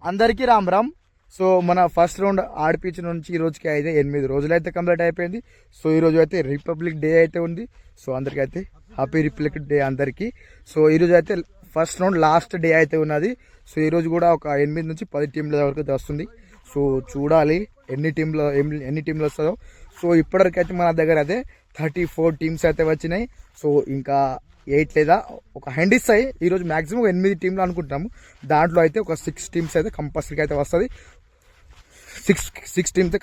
అందరికీ రామ్ రామ్. సో మన first round ఆడిపించిన నుంచి ఈ రోజుకి అయితే 8 రోజులు అయితే కంప్లీట్ అయిపోయింది. సో ఈ రోజు అయితే రిపబ్లిక్ డే అయితే ఉంది. సో అందరికీ అయితే హ్యాపీ రిపబ్లిక్ డే అందరికీ. సో ఈరోజు అయితే ఫస్ట్ రౌండ్ లాస్ట్ డే అయితే ఉన్నది. సో ఈరోజు కూడా ఒక 8 నుంచి 10 టీంల వరకు అయితే వస్తుంది. సో చూడాలి ఎన్ని టీంలు వస్తుందో. సో ఇప్పటివరకు అయితే మన దగ్గర అయితే 34 టీమ్స్ అయితే వచ్చినాయి. సో ఇంకా 8 లేదా ఒక హ్యాండ్ ఇస్తాయి. ఈరోజు మ్యాక్సిమం 8 టీంలు అనుకుంటున్నాము. దాంట్లో అయితే ఒక 6 టీమ్స్ అయితే కంపల్సరీగా అయితే వస్తుంది. 6 టీమ్స్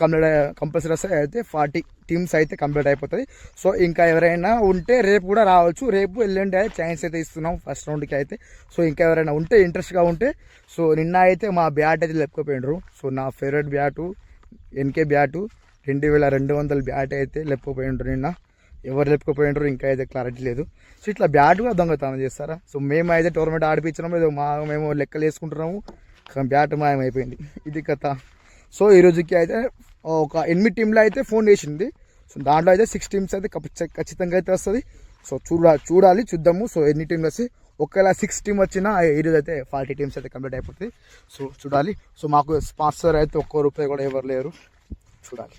కంపల్సరీ వస్తాయి. అయితే 40 టీమ్స్ అయితే కంప్లీట్ అయిపోతుంది. సో ఇంకా ఎవరైనా ఉంటే రేపు కూడా రావచ్చు. రేపు ఎల్లుండి అయితే ఛాన్స్ అయితే ఇస్తున్నాం ఫస్ట్ రౌండ్కి అయితే. సో ఇంకా ఎవరైనా ఉంటే ఇంట్రెస్ట్గా ఉంటే, సో నిన్న అయితే మా బ్యాట్ అయితే లేపుకోపోయినరు. సో నా favourite bat NK bat 2200 bat అయితే లేపుకోపోయినరు. నిన్న ఎవరు లేపుకోపోయినరు ఇంకా అయితే క్లారిటీ లేదు. సో ఇట్లా బ్యాట్ కూడా దొంగతనం చేస్తారా? సో మేము అయితే టోర్నమెంట్ ఆడిపించినాం, ఏదో మేము లెక్కలు వేసుకుంటున్నాము, బ్యాట్ మాయమైపోయింది. ఇది కథ. సో ఈ రోజుకి అయితే ఒక 8 టీంలు అయితే ఫోన్ చేసింది. సో దాంట్లో అయితే 6 టీమ్స్ అయితే ఖచ్చితంగా అయితే వస్తుంది. సో చూడాలి చూద్దాము. సో ఎన్ని టీంలు వస్తాయి. ఒకవేళ 6 టీం వచ్చినా ఈరోజు అయితే 40 టీమ్స్ అయితే కంప్లీట్ అయిపోతుంది. సో చూడాలి. సో మాకు స్పాన్సర్ అయితే ₹1 కూడా ఎవరు లేరు. చూడాలి.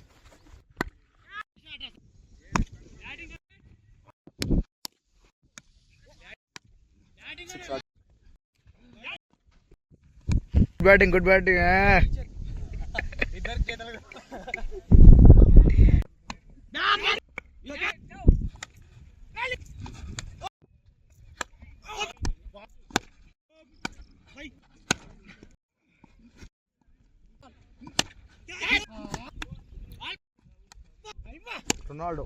Good batting Ronaldo.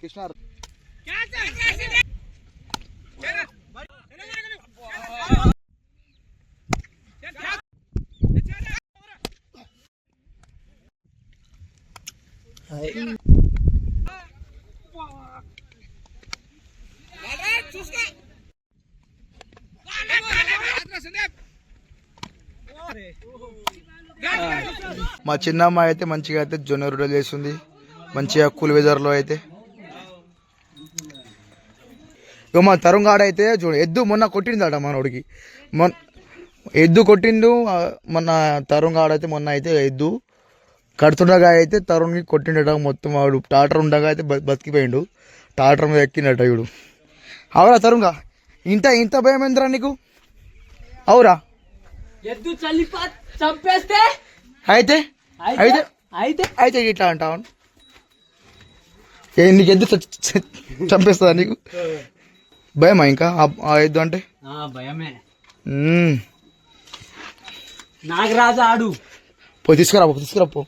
కృష్ణ మా చిన్నమ్మ అయితే మంచిగా అయితే జొన్న రొట్టెలు చేస్తుంది, మంచిగా కూల్ వెదర్లో అయితే. ఇక మా తరుణ్ అయితే చూడు, ఎద్దు మొన్న కొట్టిందట మనోడికి. ఎద్దు కొట్టిండు మొన్న తరుణ్ అయితే. మొన్న అయితే ఎద్దు కడుతుండగా అయితే తరుణ్కి కొట్టిండట. మొత్తం వాడు టాటర్ ఉండగా అయితే బతికిపోయిండు. టాటర్ మీద ఎక్కిండట వీడు. అవురా తరుణ్, ఇంత భయం ఏందిరా నీకు? అవురా? ఎద్దు చంపేస్తే అయితే అయితే అయితే ఇట్లా అంటావు. నీకు ఎద్దు చంపేస్తుందా నీకు? భయమా ఇంకా ఆ ఎద్దు అంటే? భయమే. నాగరాజు ఆడు పోయి తీసుకురాపో.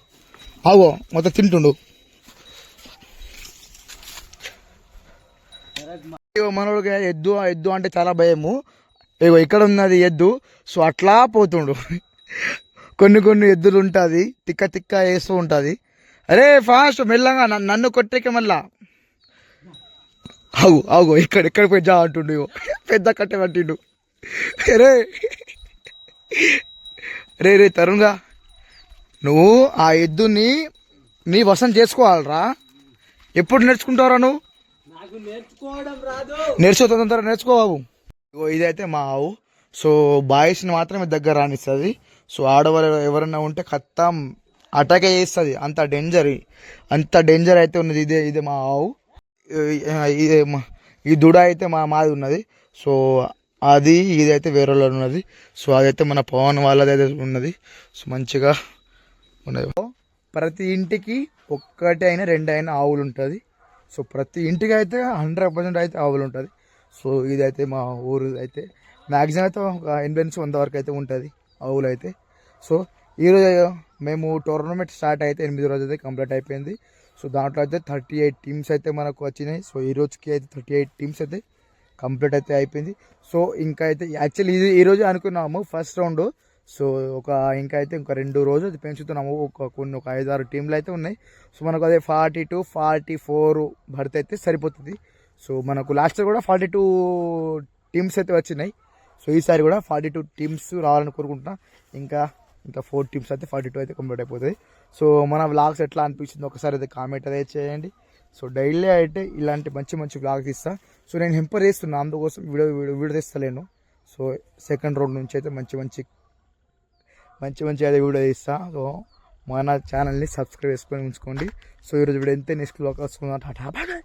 ఆగో మొత్తం తింటుండు మనోడికి. ఎద్దు అంటే చాలా భయము. ఇగో ఇక్కడ ఉన్నది ఎద్దు. సో అట్లా పోతుండు. కొన్ని ఎద్దులు ఉంటుంది, తిక్క వేస్తూ ఉంటుంది. అరే ఫాస్ట్ మెల్లగా నన్ను కొట్టేక మళ్ళా. ఆగు ఎక్కడ పోయి జా అంటుండు. పెద్ద కట్టె పట్టిండు. రే తరుణ్గా, నువ్వు ఆ ఎద్దుని నీ వశం చేసుకోవాలరా. ఎప్పుడు నేర్చుకుంటావురా నువ్వు? నేర్చుకో బాబు. ఇదైతే మా ఆవు. సో బాయ్స్ని మాత్రమే దగ్గర రానిస్తుంది. సో ఆడవాళ్ళు ఎవరైనా ఉంటే ఖతం అటాకే చేస్తుంది. అంత డేంజర్ అయితే ఉన్నది. ఇదే మా ఆవు. ఈ దూడ అయితే మాది ఉన్నది. సో అది ఇదైతే వేరే వాళ్ళు ఉన్నది. సో అదైతే మన పవన్ వాళ్ళది అయితే ఉన్నది. సో మంచిగా ఉన్నది. ప్రతి ఇంటికి ఒక్కటి అయినా రెండు అయినా ఆవులు ఉంటుంది. సో ప్రతి ఇంటికి అయితే 100% అయితే ఆవులు ఉంటుంది. సో ఇదైతే మా ఊరు అయితే మ్యాక్సిమం అయితే ఒక 80-100 వరకు అయితే ఉంటుంది ఆవులు అయితే. సో ఈరోజు మేము టోర్నమెంట్ స్టార్ట్ అయితే 8 రోజు అయితే కంప్లీట్ అయిపోయింది. సో దాంట్లో అయితే 38 టీమ్స్ అయితే మనకు వచ్చినాయి. సో ఈ రోజుకి అయితే 38 టీమ్స్ అయితే కంప్లీట్ అయితే అయిపోయింది. సో ఇంకా అయితే యాక్చువల్లీ ఈరోజు అనుకున్నాము ఫస్ట్ రౌండ్. సో ఇంకా అయితే ఇంకా 2 రోజులు అది పెంచుతున్నాము. ఒక 5-6 టీంలు అయితే ఉన్నాయి. సో మనకు అదే 42-44 భర్తీ అయితే సరిపోతుంది. సో మనకు లాస్ట్ కూడా 42 టీమ్స్ అయితే వచ్చినాయి. సో ఈసారి కూడా 42 టీమ్స్ రావాలని కోరుకుంటున్నా. ఇంకా 4 టీమ్స్ అయితే 42 అయితే కంప్లీట్ అయిపోతుంది. సో మన వ్లాగ్స్ ఎట్లా అనిపించింది ఒకసారి అయితే కామెంట్ అయితే చేయండి. సో డైలీ అయితే ఇలాంటి మంచి వ్లాగ్స్ ఇస్తా. సో నేను హెంపర్ చేస్తున్నా, అందుకోసం వీడియో తీస్తలేను. సో సెకండ్ రౌండ్ నుంచి అయితే మంచి అయితే వీడియో తీస్తా. సో మన ఛానల్ని సబ్స్క్రైబ్ చేసుకొని ఉంచుకోండి. సో ఈరోజు వీడియో ఎంత నెక్స్ట్ వ్లాగ్ వస్తుందా. టాటా బాయ్.